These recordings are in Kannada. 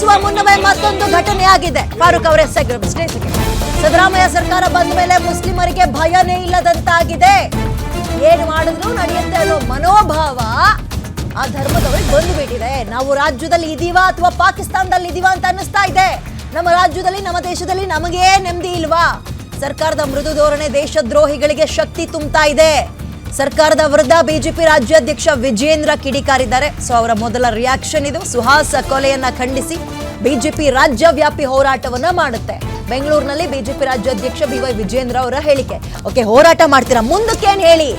ಮುಗಿಸುವ ಮುನ್ನವೇ ಮತ್ತೊಂದು ಘಟನೆ ಆಗಿದೆ. ಫಾರೂಕ್ ಅವರೇ ಸ್ಟೇಜ್ಗೆ. ಸಿದ್ದರಾಮಯ್ಯ ಸರ್ಕಾರ ಬಂದ ಮೇಲೆ ಮುಸ್ಲಿಮರಿಗೆ ಭಯನೇ ಇಲ್ಲದಂತಾಗಿದೆ. ಏನು ಮಾಡಿದ್ರು ನಡೆಯುತ್ತೆ ಅನ್ನೋ ಮನೋಭಾವ ಆ ಧರ್ಮದವರಿಗೆ ಬಂದುಬಿಟ್ಟಿದೆ. ನಾವು ರಾಜ್ಯದಲ್ಲಿ ಇದೀವಾ ಅಥವಾ ಪಾಕಿಸ್ತಾನದಲ್ಲಿ ಇದೀವಾ ಅಂತ ಅನ್ನಿಸ್ತಾ ಇದೆ. ನಮ್ಮ ರಾಜ್ಯದಲ್ಲಿ ನಮ್ಮ ದೇಶದಲ್ಲಿ ನಮಗೇ ನೆಮ್ಮದಿ ಇಲ್ವಾ? ಸರ್ಕಾರದ ಮೃದು ಧೋರಣೆ ದೇಶದ್ರೋಹಿಗಳಿಗೆ ಶಕ್ತಿ ತುಂಬುತ್ತಾ ಇದೆ. ಸರ್ಕಾರದ ವಿರುದ್ಧ ಬಿಜೆಪಿ ರಾಜ್ಯಾಧ್ಯಕ್ಷ ವಿಜೇಂದ್ರ ಕಿಡಿಕಾರಿದ್ದಾರೆ. ಸೊ ಅವರ ಮೊದಲ ರಿಯಾಕ್ಷನ್ ಇದು. ಸುಹಾಸ್ ಕೊಲೆಯನ್ನ ಖಂಡಿಸಿ ಬಿಜೆಪಿ ರಾಜ್ಯವ್ಯಾಪಿ ಹೋರಾಟವನ್ನ ಮಾಡುತ್ತೆ. ಬೆಂಗಳೂರಿನಲ್ಲಿ ಬಿಜೆಪಿ ರಾಜ್ಯಾಧ್ಯಕ್ಷ BY ವಿಜೇಂದ್ರ ಅವರ ಹೇಳಿಕೆ. ಓಕೆ, ಹೋರಾಟ ಮಾಡ್ತೀರಾ, ಮುಂದಕ್ಕೇನು ಹೇಳಿ?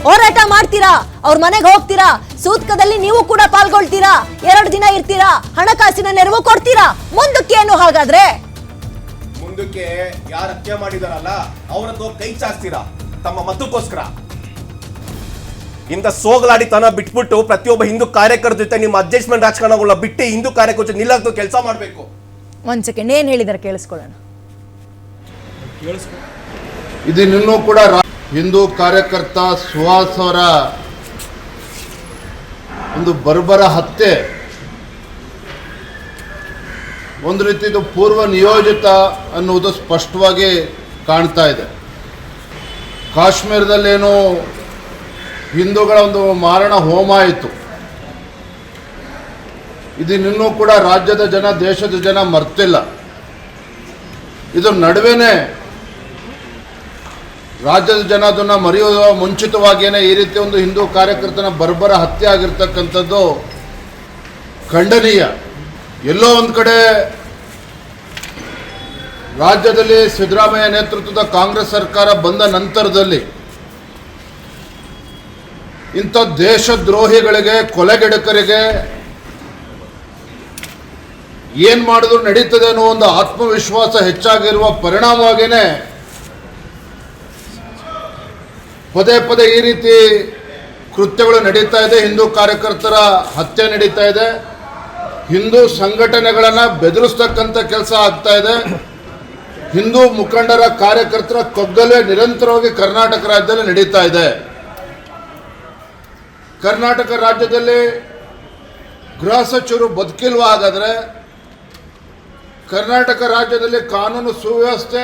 ಹೋರಾಟ ಮಾಡ್ತೀರಾ, ಅವ್ರ ಮನೆಗೆ ಹೋಗ್ತೀರಾ, ಸೂತ್ಕದಲ್ಲಿ ನೀವು ಕೂಡ ಪಾಲ್ಗೊಳ್ತೀರಾ, 2 ದಿನ ಇರ್ತೀರಾ, ಹಣಕಾಸಿನ ನೆರವು ಕೊಡ್ತೀರಾ, ಮುಂದಕ್ಕೇನು? ಹಾಗಾದ್ರೆ ಮುಂದಕ್ಕೆ ಯಾರು ಹತ್ಯೆ ಮಾಡಿದಾರಲ್ಲ ಅವರದ್ದು ಕೈ ಚಾಚ್ತೀರಾ ತಮ್ಮ ಮತಕ್ಕೋಸ್ಕರ. ಇಂಥ ಸೋಗಲಾಡಿತನ ಬಿಟ್ಬಿಟ್ಟು ಪ್ರತಿಯೊಬ್ಬ ಹಿಂದೂ ಕಾರ್ಯಕರ್ತರ ಜೊತೆ ನಿಮ್ಮ ಅಡ್ಜಸ್ಟ್ಮೆಂಟ್ ರಾಜಕಾರಣಗಳನ್ನ ಬಿಟ್ಟು ಹಿಂದೂ ಕಾರ್ಯಕರ್ತರ ನಿಲ್ಲಕ್ಕೆ ಕೆಲಸ ಮಾಡಬೇಕು. ಒಂದ್ ಸೆಕೆಂಡ್, ಏನ್ ಹೇಳಿದಾರೆ ಕೇಳಿಸ್ಕೊಳ್ಳೋಣ. ಇದನ್ನೂ ಕೂಡ ಹಿಂದೂ ಕಾರ್ಯಕರ್ತ ಸುಹಾಸ್ ಅವರ ಒಂದು ಬರ್ಬರ ಹತ್ಯೆ ಒಂದು ರೀತಿದು ಪೂರ್ವ ನಿಯೋಜಿತ ಅನ್ನುವುದು ಸ್ಪಷ್ಟವಾಗಿ ಕಾಣ್ತಾ ಇದೆ. ಕಾಶ್ಮೀರದಲ್ಲೇನೋ ಹಿಂದೂಗಳ ಒಂದು ಮಾರಣ ಹೋಮ ಆಯಿತು. ಇದನ್ನೂ ಕೂಡ ರಾಜ್ಯದ ಜನ, ದೇಶದ ಜನ ಮರ್ತಿಲ್ಲ. ಇದರ ನಡುವೆನೇ ರಾಜ್ಯದ ಜನ ಅದನ್ನು ಮರೆಯುವ ಮುಂಚಿತವಾಗಿಯೇ ಈ ರೀತಿ ಒಂದು ಹಿಂದೂ ಕಾರ್ಯಕರ್ತನ ಬರ್ಬರ ಹತ್ಯೆ ಆಗಿರ್ತಕ್ಕಂಥದ್ದು ಖಂಡನೀಯ. ಎಲ್ಲೋ ಒಂದು ಕಡೆ ರಾಜ್ಯದಲ್ಲಿ ಸಿದ್ದರಾಮಯ್ಯ ನೇತೃತ್ವದ ಕಾಂಗ್ರೆಸ್ ಸರ್ಕಾರ ಬಂದ ನಂತರದಲ್ಲಿ ಇಂಥ ದೇಶದ್ರೋಹಿಗಳಿಗೆ, ಕೊಲೆಗಡಕರಿಗೆ ಏನು ಮಾಡಿದ್ರು ನಡೀತದೆ ಅನ್ನೋ ಒಂದು ಆತ್ಮವಿಶ್ವಾಸ ಹೆಚ್ಚಾಗಿರುವ ಪರಿಣಾಮವಾಗಿಯೇ ಪದೇ ಪದೇ ಈ ರೀತಿ ಕೃತ್ಯಗಳು ನಡೀತಾ ಇದೆ. ಹಿಂದೂ ಕಾರ್ಯಕರ್ತರ ಹತ್ಯೆ ನಡೀತಾ ಇದೆ. ಹಿಂದೂ ಸಂಘಟನೆಗಳನ್ನು ಬೆದರಿಸ್ತಕ್ಕಂಥ ಕೆಲಸ ಆಗ್ತಾ ಇದೆ. ಹಿಂದೂ ಮುಖಂಡರ, ಕಾರ್ಯಕರ್ತರ ಕಗ್ಗಲೆ ನಿರಂತರವಾಗಿ ಕರ್ನಾಟಕ ರಾಜ್ಯದಲ್ಲಿ ನಡೀತಾ ಇದೆ. ಕರ್ನಾಟಕ ರಾಜ್ಯದಲ್ಲಿ ಗೃಹ ಸಚಿವರು ಬದುಕಿಲ್ವಾ? ಹಾಗಾದರೆ ಕರ್ನಾಟಕ ರಾಜ್ಯದಲ್ಲಿ ಕಾನೂನು ಸುವ್ಯವಸ್ಥೆ